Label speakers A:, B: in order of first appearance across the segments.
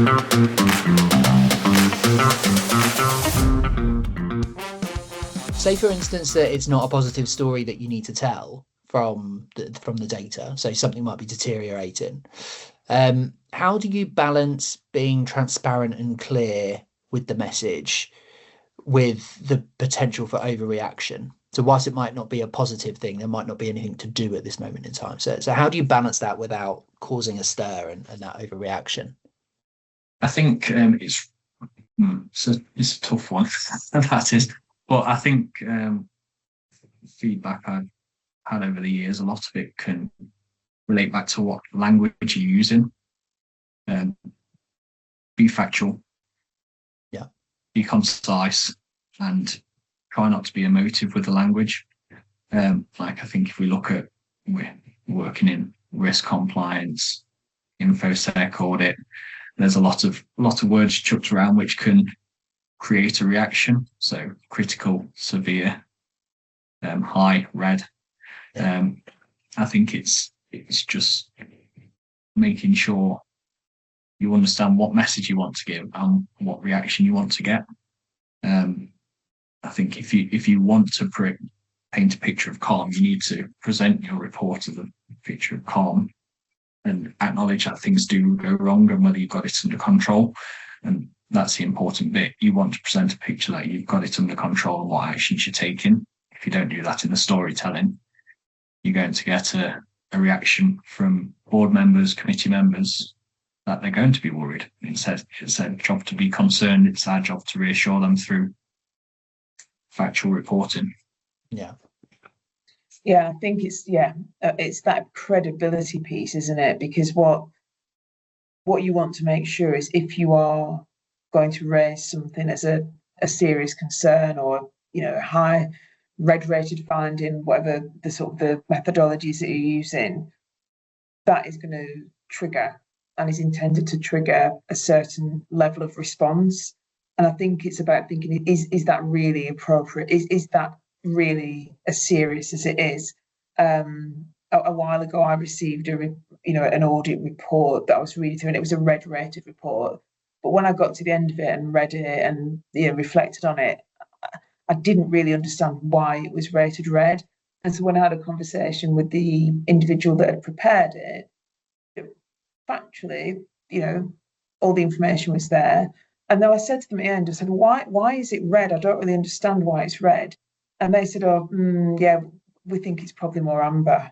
A: Say, for instance, that it's not a positive story that you need to tell from the data. So something might be deteriorating. How do you balance being transparent and clear with the message with the potential for overreaction? So whilst it might not be a positive thing, there might not be anything to do at this moment in time. So how do you balance that without causing a stir and that overreaction?
B: I think it's a tough one. That is, but I think feedback I've had over the years, a lot of it can relate back to what language you're using. Be factual, be concise, and try not to be emotive with the language. Like, I think if we look at, we're working in risk compliance, infosec audit, there's a lot of words chucked around which can create a reaction. So critical, severe, high, red. I think it's just making sure you understand what message you want to give and what reaction you want to get. I think if you want to paint a picture of calm, you need to present your report as a picture of calm and acknowledge that things do go wrong and whether you've got it under control. And that's the important bit. You want to present a picture that you've got it under control and what actions you're taking. If you don't do that in the storytelling, you're going to get a reaction from board members, committee members, that they're going to be worried. It's their job to be concerned. It's our job to reassure them through factual reporting.
A: Yeah,
C: I think it's that credibility piece, isn't it? Because what you want to make sure is, if you are going to raise something as a serious concern or a high red rated finding, whatever the sort of the methodologies that you're using, that is going to trigger and is intended to trigger a certain level of response. And I think it's about thinking, is that really appropriate? Is that really as serious as it is? A while ago, I received an audit report that I was reading through, and it was a red rated report. But when I got to the end of it and read it and reflected on it, I didn't really understand why it was rated red. And so when I had a conversation with the individual that had prepared it, factually, all the information was there. And then I said to them at the end, I said, why is it red? I don't really understand why it's red. And they said, we think it's probably more amber.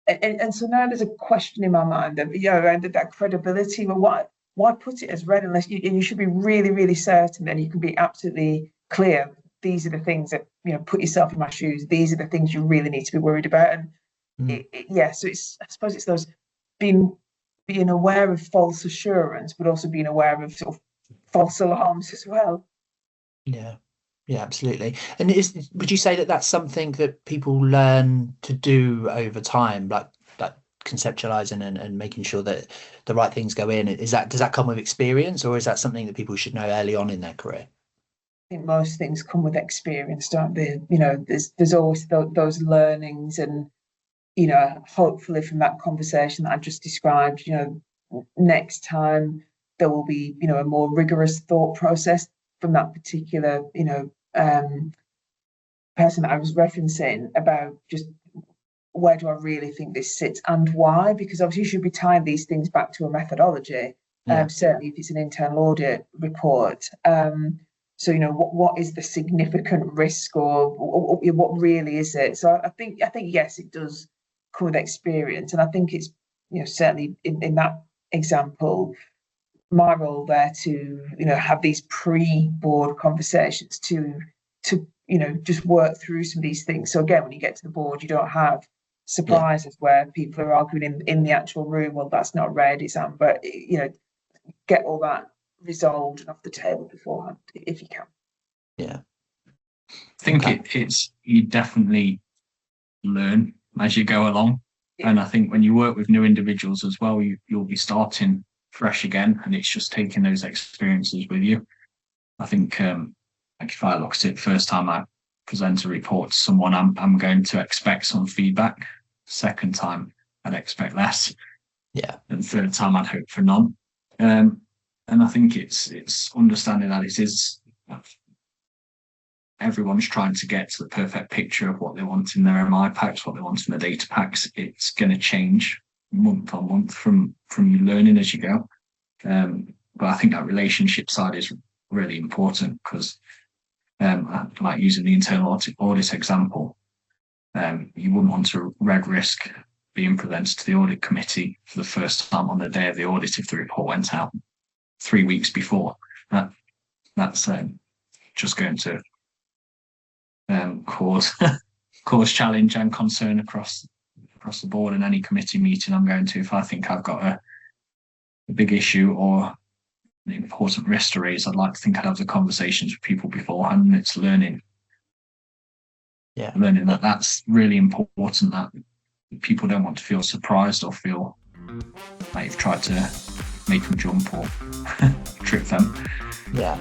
C: And so now there's a question in my mind that, around that credibility. Well, why put it as red unless you should be really, really certain, and you can be absolutely clear. These are the things that, put yourself in my shoes. These are the things you really need to be worried about. And so I suppose it's those being aware of false assurance, but also being aware of sort of false alarms as well.
A: Yeah, absolutely. And would you say that that's something that people learn to do over time, like conceptualizing and making sure that the right things go in? Does that come with experience, or is that something that people should know early on in their career?
C: I think most things come with experience, don't they? There's always those learnings, and hopefully from that conversation that I just described, next time there will be, a more rigorous thought process from that particular, person that I was referencing, about just where do I really think this sits and why? Because obviously you should be tying these things back to a methodology, certainly if it's an internal audit report. So, what is the significant risk, or what really is it? So I think yes, it does come with experience. And I think it's, certainly in that example, my role there to, have these pre-board conversations to just work through some of these things. So again, when you get to the board, you don't have surprises where people are arguing in the actual room, well, that's not red, it's amber. Get all that resolved and off the table beforehand, if you can.
A: Yeah.
B: I think it's you definitely learn as you go along. Yeah. And I think when you work with new individuals as well, you'll be starting fresh again, and it's just taking those experiences with you. I think like if I look at it, first time I present a report to someone, I'm going to expect some feedback. Second time, I'd expect less.
A: Yeah.
B: And third time, I'd hope for none. And I think it's understanding that it is, everyone's trying to get to the perfect picture of what they want in their MI packs, what they want in the data packs. It's going to change month on month from you learning as you go. But I think that relationship side is really important, because like using the internal audit example, you wouldn't want to reg risk being presented to the audit committee for the first time on the day of the audit if the report went out 3 weeks before. That's just going to cause challenge and concern across the board in any committee meeting I'm going to. If I think I've got a big issue or an important risk to raise, I'd like to think I'd have the conversations with people beforehand. And it's learning that that's really important, that people don't want to feel surprised or feel like you've tried to make them jump or trick them.
C: Yeah.